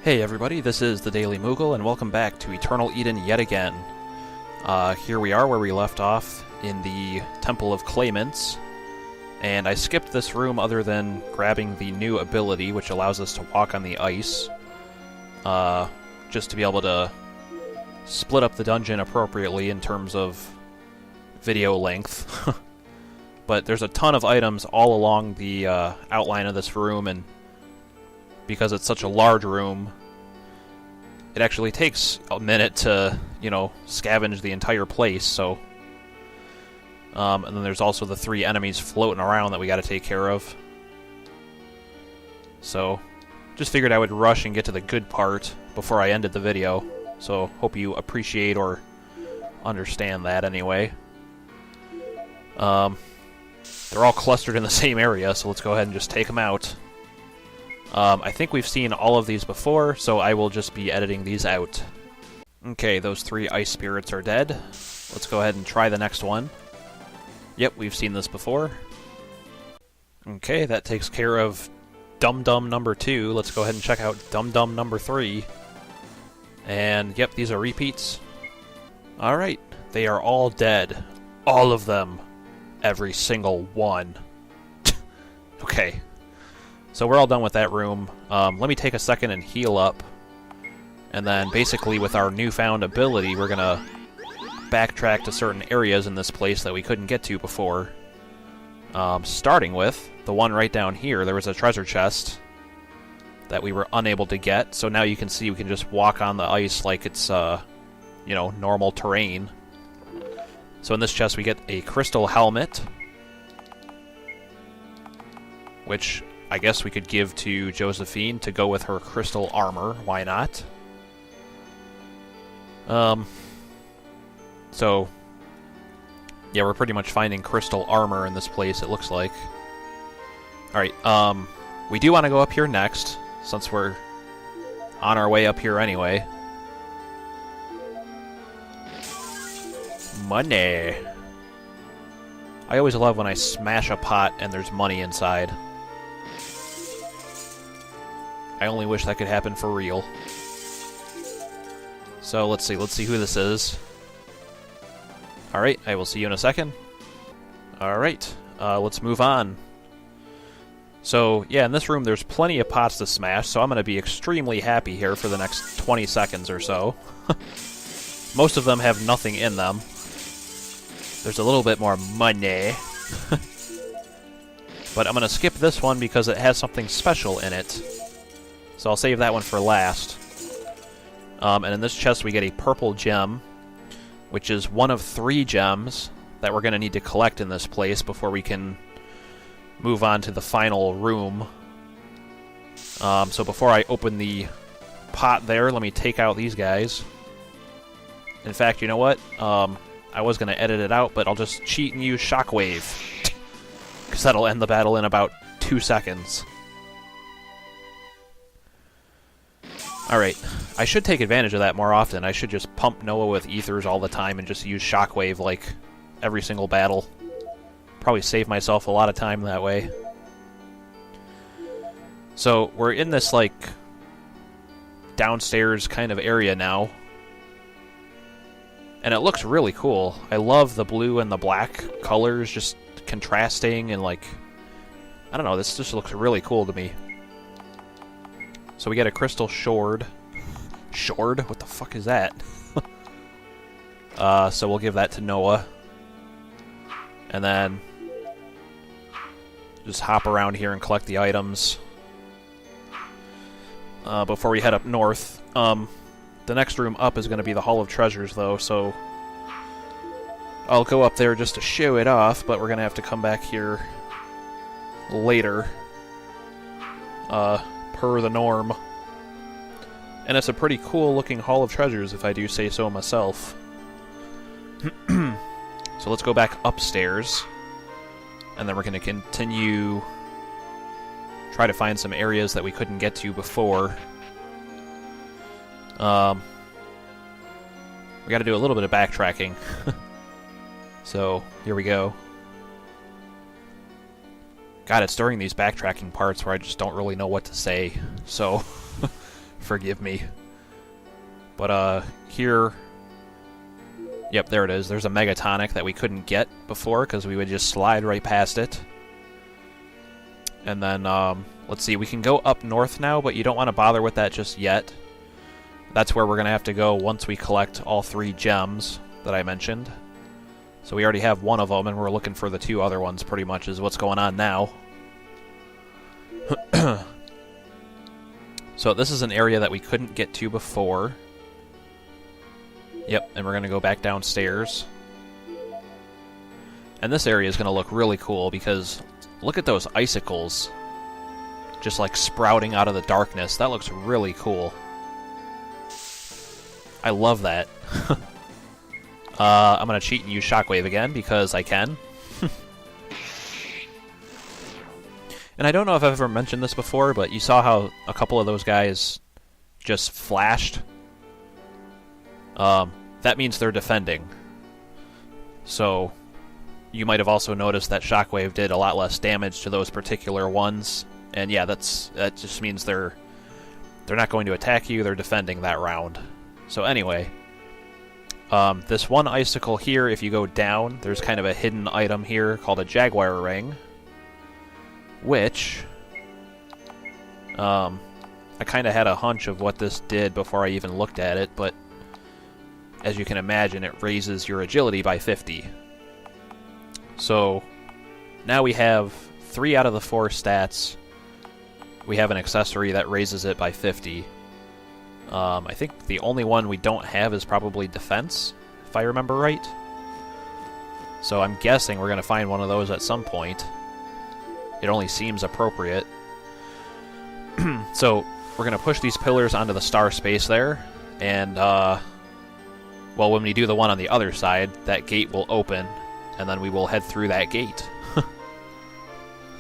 Hey everybody, this is the Daily Moogle, and welcome back to Eternal Eden yet again. Here we are where we left off in the Temple of Claimants, and I skipped this room other than grabbing the new ability, which allows us to walk on the ice, just to be able to split up the dungeon appropriately in terms of video length. But there's a ton of items all along the outline of this room, and because it's such a large room, it actually takes a minute to, scavenge the entire place, so... and then there's also the 3 enemies floating around that we gotta take care of. So, just figured I would rush and get to the good part before I ended the video, so hope you appreciate or understand that anyway. They're all clustered in the same area, so let's go ahead and just take them out. I think we've seen all of these before, so I will just be editing these out. Okay, those 3 ice spirits are dead. Let's go ahead and try the next one. Yep, we've seen this before. Okay, that takes care of Dum-Dum number 2. Let's go ahead and check out Dum-Dum number 3. And yep, these are repeats. Alright, they are all dead. All of them. Every single one. Okay. So we're all done with that room. Let me take a second and heal up. And then basically with our newfound ability, we're gonna backtrack to certain areas in this place that we couldn't get to before. Starting with the one right down here. There was a treasure chest that we were unable to get. So now you can see we can just walk on the ice like it's, normal terrain. So in this chest we get a crystal helmet, which I guess we could give to Josephine to go with her crystal armor. Why not? So, yeah, we're pretty much finding crystal armor in this place, it looks like. Alright, we do want to go up here next, since we're on our way up here anyway. Money! I always love when I smash a pot and there's money inside. I only wish that could happen for real. So, let's see who this is. Alright, I will see you in a second. Alright, let's move on. So, yeah, in this room there's plenty of pots to smash, so I'm going to be extremely happy here for the next 20 seconds or so. Most of them have nothing in them. There's a little bit more money. But I'm going to skip this one because it has something special in it. So I'll save that one for last. And in this chest we get a purple gem, which is one of 3 gems that we're going to need to collect in this place before we can move on to the final room. So before I open the pot there, let me take out these guys. In fact, you know what? I was going to edit it out, but I'll just cheat and use Shockwave. Because that'll end the battle in about 2 seconds. Alright, I should take advantage of that more often. I should just pump Noah with ethers all the time and just use Shockwave like every single battle. Probably save myself a lot of time that way. So, we're in this, downstairs kind of area now. And it looks really cool. I love the blue and the black colors just contrasting and, I don't know, this just looks really cool to me. So we get a crystal shord. Shord? What the fuck is that? So we'll give that to Noah. And then just hop around here and collect the items. Before we head up north. The next room up is going to be the Hall of Treasures, though, so I'll go up there just to show it off, but we're going to have to come back here later. Per the norm. And it's a pretty cool looking Hall of Treasures, if I do say so myself. So let's go back upstairs. And then we're going to continue... try to find some areas that we couldn't get to before. We gotta do a little bit of backtracking. So, here we go. God, it's during these backtracking parts where I just don't really know what to say. So, Forgive me. But, here... Yep, there it is. There's a Megatonic that we couldn't get before, because we would just slide right past it. And then, let's see, we can go up north now, but you don't want to bother with that just yet. That's where we're going to have to go once we collect all 3 gems that I mentioned. So we already have one of them, and we're looking for the 2 other ones, pretty much, is what's going on now. So this is an area that we couldn't get to before. Yep, and we're going to go back downstairs. And this area is going to look really cool, because look at those icicles just like sprouting out of the darkness. That looks really cool. I love that. I'm going to cheat and use Shockwave again, because I can. And I don't know if I've ever mentioned this before, but you saw how a couple of those guys just flashed? That means they're defending. So, you might have also noticed that Shockwave did a lot less damage to those particular ones. And yeah, that just means they're not going to attack you, they're defending that round. So anyway, this one icicle here, if you go down, there's kind of a hidden item here called a Jaguar Ring. Which, I kind of had a hunch of what this did before I even looked at it, but as you can imagine, it raises your agility by 50. So, now we have 3 out of the 4 stats. We have an accessory that raises it by 50. I think the only one we don't have is probably defense, if I remember right. So I'm guessing we're going to find one of those at some point. It only seems appropriate. So, we're going to push these pillars onto the star space there, and, well, when we do the one on the other side, that gate will open, and then we will head through that gate.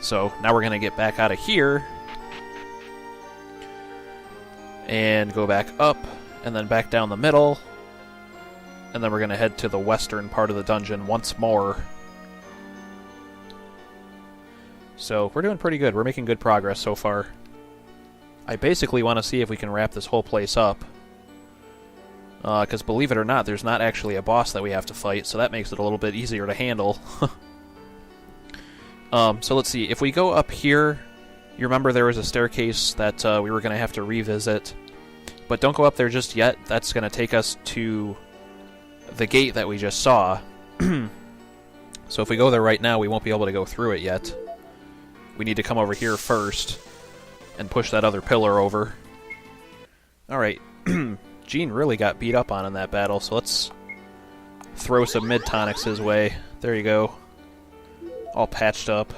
So, now we're going to get back out of here, and go back up, and then back down the middle, and then we're going to head to the western part of the dungeon once more. So, we're doing pretty good. We're making good progress so far. I basically want to see if we can wrap this whole place up. Because believe it or not, there's not actually a boss that we have to fight, so that makes it a little bit easier to handle. So let's see. If we go up here, you remember there was a staircase that we were going to have to revisit. But don't go up there just yet. That's going to take us to the gate that we just saw. So if we go there right now, we won't be able to go through it yet. We need to come over here first and push that other pillar over. Alright. Gene really got beat up on in that battle, so let's throw some mid-tonics his way. There you go. All patched up.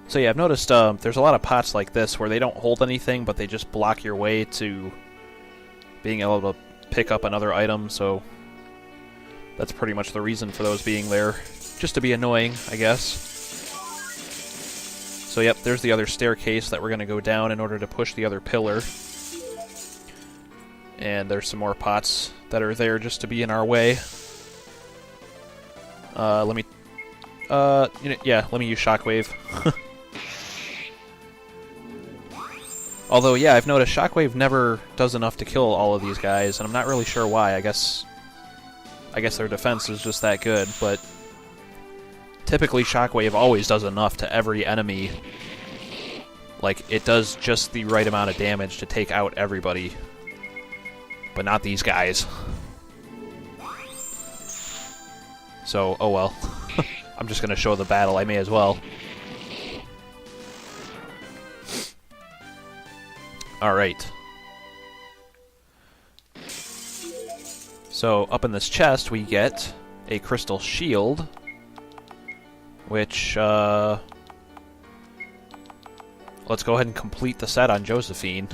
So yeah, I've noticed there's a lot of pots like this where they don't hold anything, but they just block your way to being able to pick up another item, so that's pretty much the reason for those being there. Just to be annoying, I guess. So yep, there's the other staircase that we're going to go down in order to push the other pillar. And there's some more pots that are there just to be in our way. Let me use Shockwave. Although, yeah, I've noticed Shockwave never does enough to kill all of these guys, and I'm not really sure why. I guess their defense is just that good, but typically Shockwave always does enough to every enemy. Like, it does just the right amount of damage to take out everybody. But not these guys. So, oh well. I'm just going to show the battle, I may as well. Alright. So, up in this chest we get a crystal shield, which, let's go ahead and complete the set on Josephine.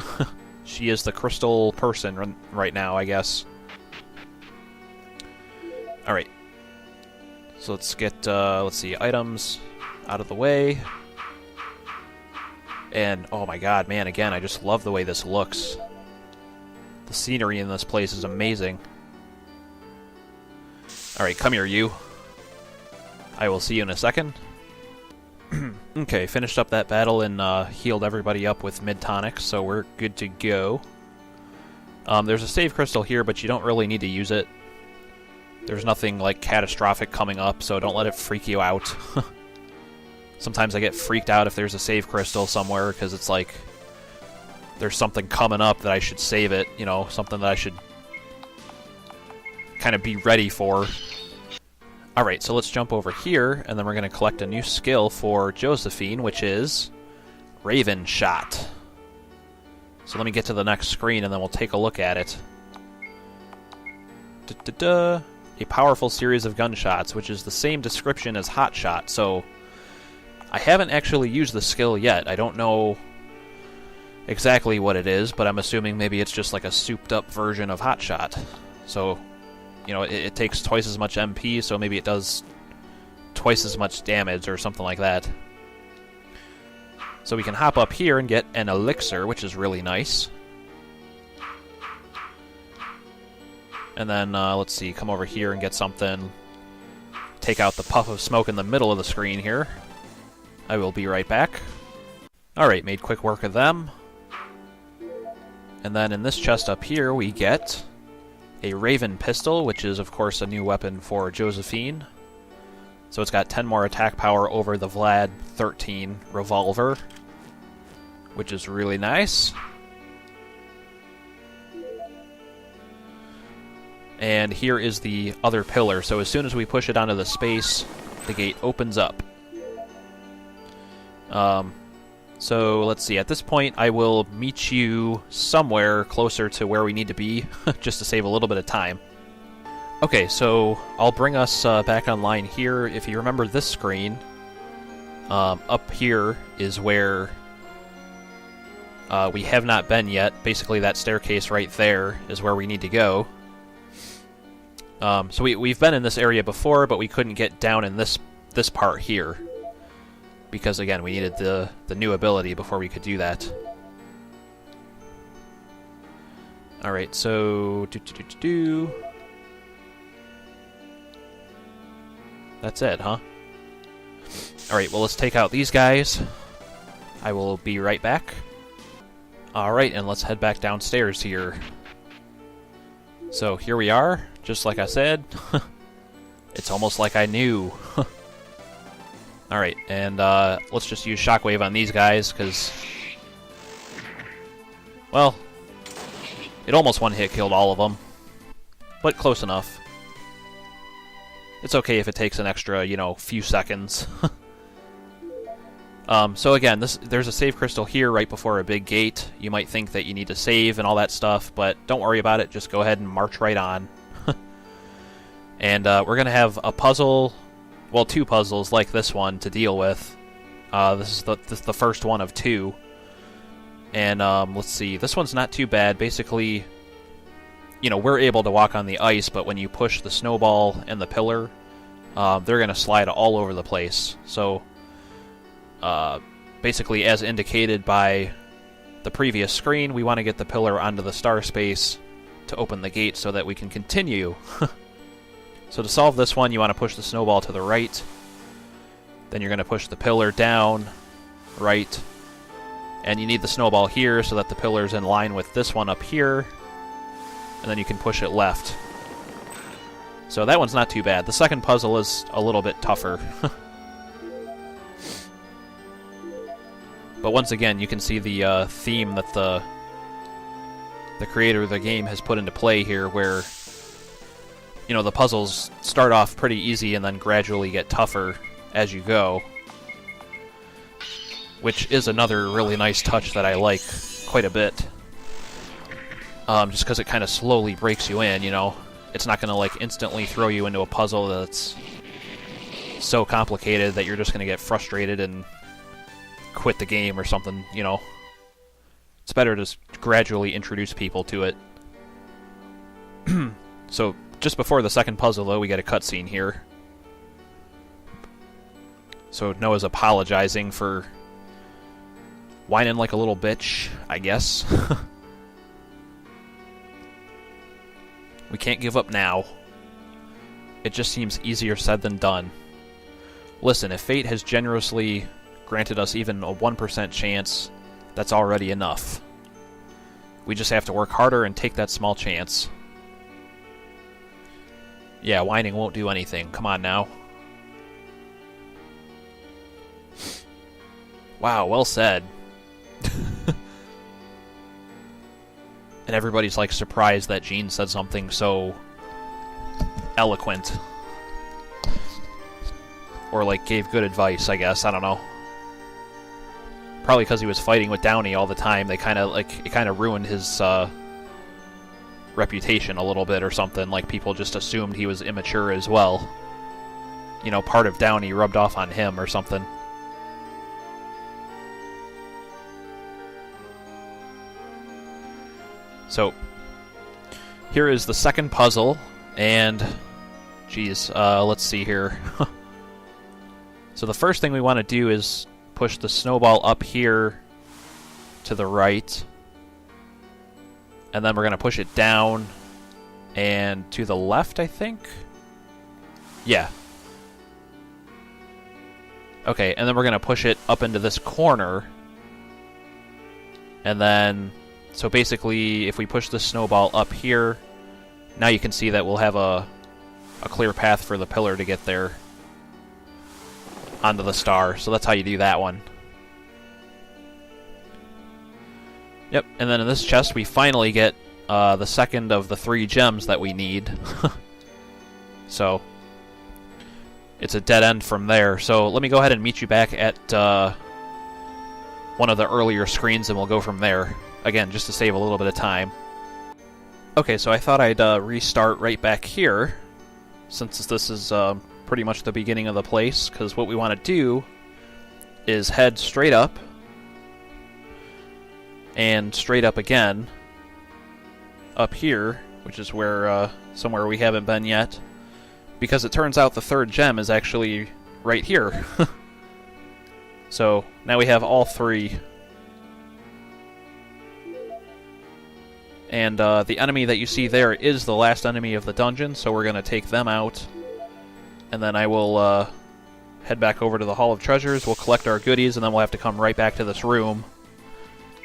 She is the crystal person right now, I guess. Alright. So let's get, let's see, items out of the way. And, oh my god, man, again, I just love the way this looks. The scenery in this place is amazing. Alright, come here, you. I will see you in a second. Okay, finished up that battle and healed everybody up with mid-tonics, so we're good to go. There's a save crystal here, but you don't really need to use it. There's nothing, like, catastrophic coming up, so don't let it freak you out. Sometimes I get freaked out if there's a save crystal somewhere, because it's like, there's something coming up that I should save it, you know, something that I should kind of be ready for. Alright, so let's jump over here, and then we're going to collect a new skill for Josephine, which is Raven Shot. So let me get to the next screen, and then we'll take a look at it. A powerful series of gunshots, which is the same description as Hot Shot, so I haven't actually used the skill yet. I don't know exactly what it is, but I'm assuming maybe it's just like a souped-up version of Hot Shot. So, you know, it takes twice as much MP, so maybe it does twice as much damage or something like that. So we can hop up here and get an elixir, which is really nice. And then, let's see, come over here and get something. Take out the puff of smoke in the middle of the screen here. I will be right back. Alright, made quick work of them. And then in this chest up here, we get a Raven Pistol, which is, of course, a new weapon for Josephine. So it's got 10 more attack power over the Vlad 13 revolver, which is really nice. And here is the other pillar. So as soon as we push it onto the space, the gate opens up. So let's see. At this point, I will meet you somewhere closer to where we need to be, just to save a little bit of time. Okay, so I'll bring us back online here. If you remember this screen, up here is where we have not been yet. Basically, that staircase right there is where we need to go. So we've been in this area before, but we couldn't get down in this part here. Because, again, we needed the new ability before we could do that. Alright, so... That's it, huh? Alright, well, let's take out these guys. I will be right back. Alright, and let's head back downstairs here. So, here we are, just like I said. It's almost like I knew. Alright, and let's just use Shockwave on these guys, because... Well, it almost one-hit killed all of them. But close enough. It's okay if it takes an extra, you know, few seconds. So again, there's a save crystal here right before a big gate. You might think that you need to save and all that stuff, but don't worry about it. Just go ahead and march right on. And we're going to have a puzzle, well, two puzzles like this one to deal with. This is the first one of two. And let's see, this one's not too bad. Basically, you know, we're able to walk on the ice, but when you push the snowball and the pillar, they're going to slide all over the place. So... basically, as indicated by the previous screen, we want to get the pillar onto the star space to open the gate so that we can continue. So to solve this one, you want to push the snowball to the right. Then you're going to push the pillar down, right. And you need the snowball here so that the pillar's in line with this one up here. And then you can push it left. So that one's not too bad. The second puzzle is a little bit tougher. But once again, you can see the theme that the creator of the game has put into play here, where, you know, the puzzles start off pretty easy and then gradually get tougher as you go. Which is another really nice touch that I like quite a bit. Just because it kind of slowly breaks you in, you know. It's not going to, like, instantly throw you into a puzzle that's so complicated that you're just going to get frustrated and quit the game or something, you know. It's better to gradually introduce people to it. So, just before the second puzzle, though, we get a cutscene here. So Noah's apologizing for whining like a little bitch, I guess. We can't give up now. It just seems easier said than done. Listen, if fate has generously granted us even a 1% chance, that's already enough. We just have to work harder and take that small chance. Yeah, whining won't do anything. Come on now. Wow, well said. And everybody's like surprised that Gene said something so eloquent. Or like gave good advice, I guess. I don't know. Probably because he was fighting with Downey all the time. They kind of it kind of ruined his reputation a little bit or something. Like people just assumed he was immature as well. You know, part of Downey rubbed off on him or something. So, here is the second puzzle, and, geez, let's see here. So the first thing we want to do is push the snowball up here to the right, and then we're going to push it down and to the left, I think? Yeah. Okay, and then we're going to push it up into this corner, and then... So basically, if we push the snowball up here, now you can see that we'll have a clear path for the pillar to get there onto the star. So that's how you do that one. Yep, and then in this chest we finally get the second of the 3 gems that we need. So it's a dead end from there. So let me go ahead and meet you back at one of the earlier screens, and we'll go from there. Again, just to save a little bit of time. Okay, so I thought I'd restart right back here, since this is pretty much the beginning of the place, because what we want to do is head straight up, and straight up again, up here, which is where somewhere we haven't been yet, because it turns out the 3rd gem is actually right here. So, now we have all 3. And the enemy that you see there is the last enemy of the dungeon, so we're going to take them out. And then I will head back over to the Hall of Treasures, we'll collect our goodies, and then we'll have to come right back to this room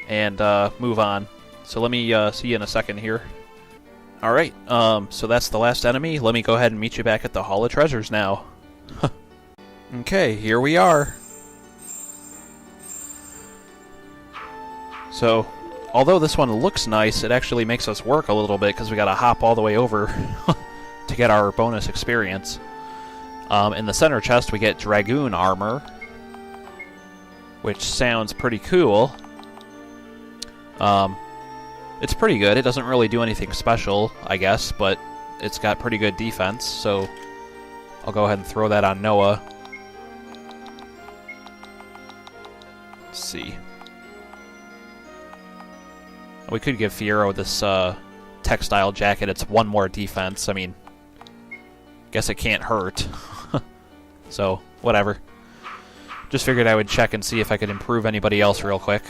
and move on. So let me see you in a second here. Alright, so that's the last enemy. Let me go ahead and meet you back at the Hall of Treasures now. Okay, here we are. So... although this one looks nice, it actually makes us work a little bit because we gotta hop all the way over to get our bonus experience. In the center chest, we get Dragoon armor, which sounds pretty cool. It's pretty good. It doesn't really do anything special, I guess, but it's got pretty good defense, so I'll go ahead and throw that on Noah. Let's see. We could give Fiero this textile jacket. It's 1 more defense. I mean, guess it can't hurt. So, whatever. Just figured I would check and see if I could improve anybody else real quick.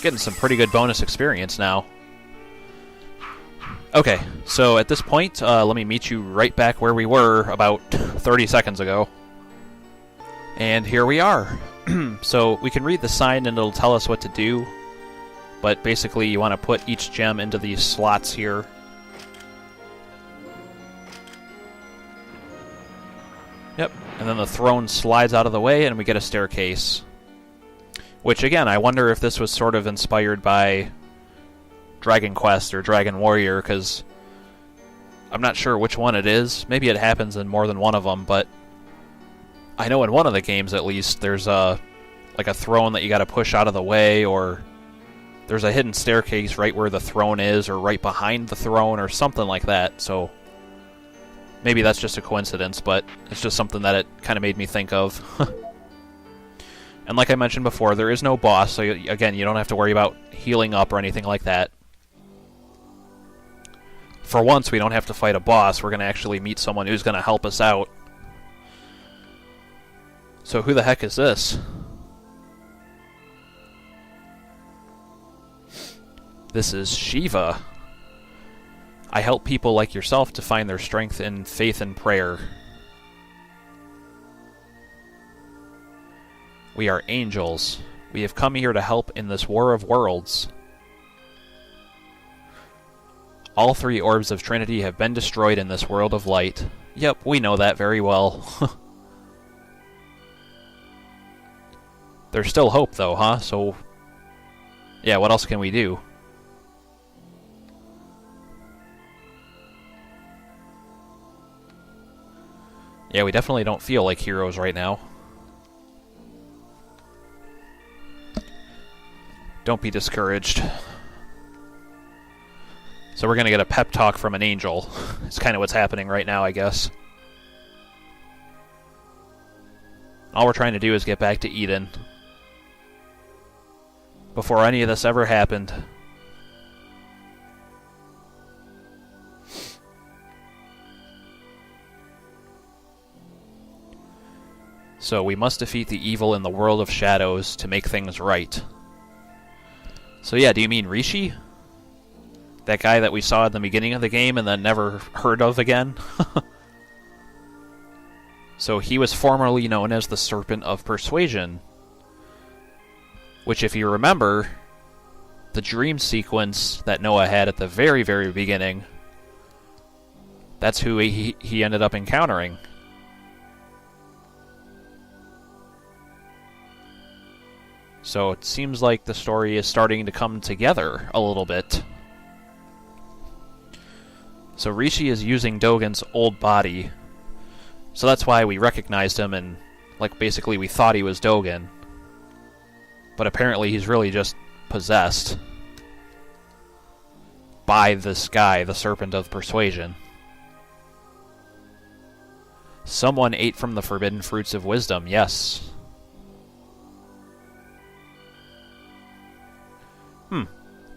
Getting some pretty good bonus experience now. Okay, so at this point, let me meet you right back where we were about 30 seconds ago. And here we are. So we can read the sign and it'll tell us what to do. But basically you want to put each gem into these slots here. Yep, and then the throne slides out of the way and we get a staircase. Which again, I wonder if this was sort of inspired by Dragon Quest or Dragon Warrior, because I'm not sure which one it is. Maybe it happens in more than one of them, but I know in one of the games, at least, there's like a throne that you got to push out of the way, or there's a hidden staircase right where the throne is, or right behind the throne, or something like that. So maybe that's just a coincidence, but it's just something that it kind of made me think of. And like I mentioned before, there is no boss, so again, you don't have to worry about healing up or anything like that. For once, we don't have to fight a boss. We're going to actually meet someone who's going to help us out. So who the heck is this? This is Shiva. I help people like yourself to find their strength in faith and prayer. We are angels. We have come here to help in this war of worlds. All 3 orbs of Trinity have been destroyed in this world of light. Yep, we know that very well. There's still hope, though, huh? So, yeah, what else can we do? Yeah, we definitely don't feel like heroes right now. Don't be discouraged. So we're gonna get a pep talk from an angel. It's kind of what's happening right now, I guess. All we're trying to do is get back to Eden. Before any of this ever happened. So we must defeat the evil in the world of shadows to make things right. So yeah, do you mean Rishi? That guy that we saw at the beginning of the game and then never heard of again? So he was formerly known as the Serpent of Persuasion. Which, if you remember, the dream sequence that Noah had at the very, very beginning, that's who he ended up encountering. So it seems like the story is starting to come together a little bit. So Rishi is using Dogen's old body. So that's why we recognized him and, like, basically we thought he was Dogen. But apparently he's really just possessed by this guy, the Serpent of Persuasion. Someone ate from the forbidden fruits of wisdom, yes.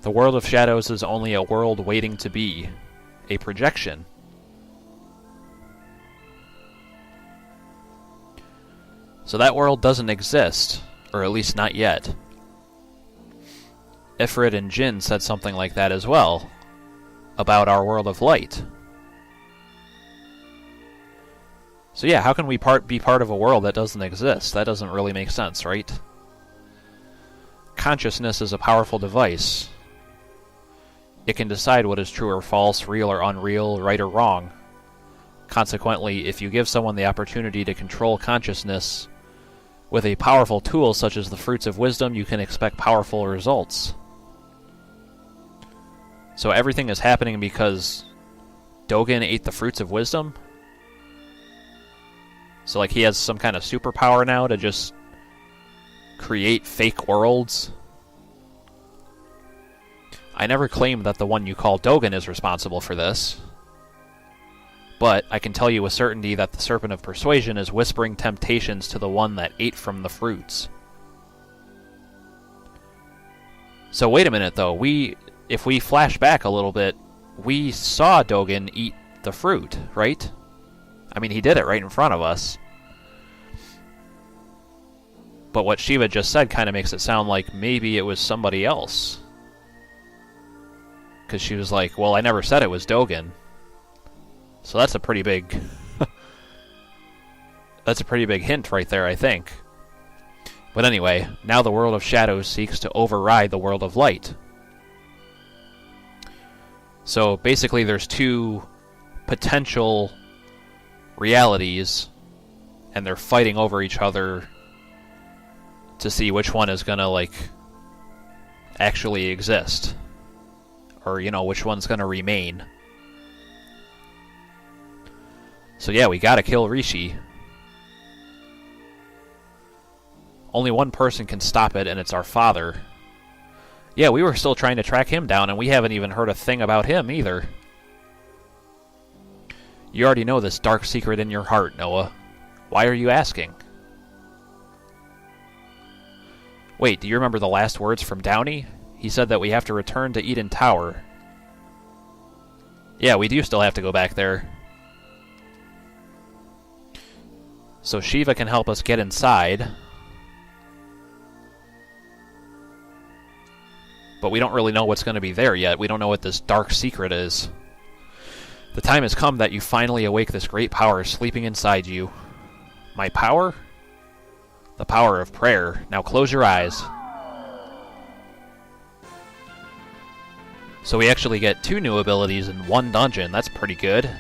The world of shadows is only a world waiting to be. A projection. So that world doesn't exist, or at least not yet. Ifrit and Jin said something like that as well, about our world of light. So yeah, how can we be part of a world that doesn't exist? That doesn't really make sense, right? Consciousness is a powerful device. It can decide what is true or false, real or unreal, right or wrong. Consequently, if you give someone the opportunity to control consciousness with a powerful tool such as the fruits of wisdom, you can expect powerful results. So everything is happening because Dogen ate the fruits of wisdom? So like he has some kind of superpower now to just create fake worlds? I never claimed that the one you call Dogen is responsible for this. But I can tell you with certainty that the Serpent of Persuasion is whispering temptations to the one that ate from the fruits. So wait a minute though, if we flash back a little bit, we saw Dogen eat the fruit, right? I mean, he did it right in front of us. But what Shiva just said kind of makes it sound like maybe it was somebody else. Because she was like, well, I never said it was Dogen. So that's a pretty big... that's a pretty big hint right there, I think. But anyway, now the world of shadows seeks to override the world of light. So basically there's two potential realities, and they're fighting over each other to see which one is gonna, like, actually exist. Or, you know, which one's gonna remain. So yeah, we gotta kill Rishi. Only one person can stop it, and it's our father. Yeah, we were still trying to track him down, and we haven't even heard a thing about him, either. You already know this dark secret in your heart, Noah. Why are you asking? Wait, do you remember the last words from Downey? He said that we have to return to Eden Tower. Yeah, we do still have to go back there. So Shiva can help us get inside. But we don't really know what's going to be there yet. We don't know what this dark secret is. The time has come that you finally awake this great power sleeping inside you. My power? The power of prayer. Now close your eyes. So we actually get 2 new abilities in 1 dungeon. That's pretty good.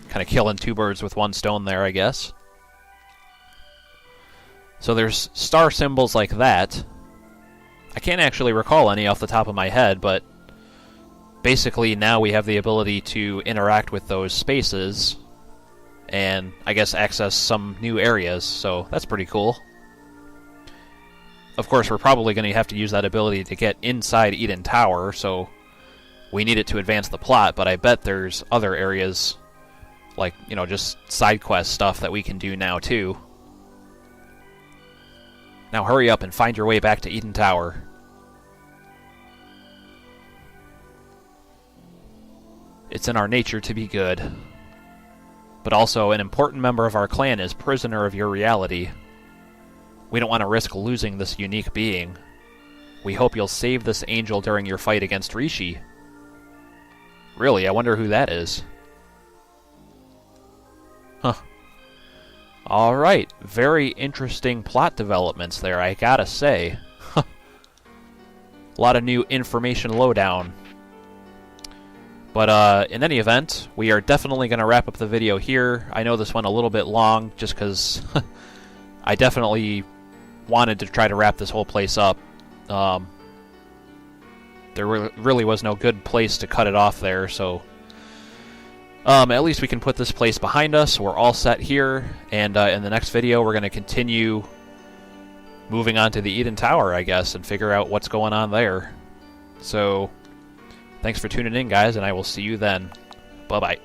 Kind of killing 2 birds with 1 stone there, I guess. So there's star symbols like that. I can't actually recall any off the top of my head, but basically now we have the ability to interact with those spaces and, I guess, access some new areas, so that's pretty cool. Of course, we're probably going to have to use that ability to get inside Eden Tower, so we need it to advance the plot, but I bet there's other areas, like, you know, just side quest stuff that we can do now, too. Now hurry up and find your way back to Eden Tower. It's in our nature to be good. But also, an important member of our clan is prisoner of your reality. We don't want to risk losing this unique being. We hope you'll save this angel during your fight against Rishi. Really, I wonder who that is. Huh. Alright, very interesting plot developments there, I gotta say. A lot of new information lowdown. But in any event, we are definitely going to wrap up the video here. I know this went a little bit long, just because I definitely wanted to try to wrap this whole place up. There really was no good place to cut it off there, so at least we can put this place behind us. We're all set here, and in the next video we're going to continue moving on to the Eden Tower, I guess, and figure out what's going on there. So thanks for tuning in, guys, and I will see you then. Bye-bye.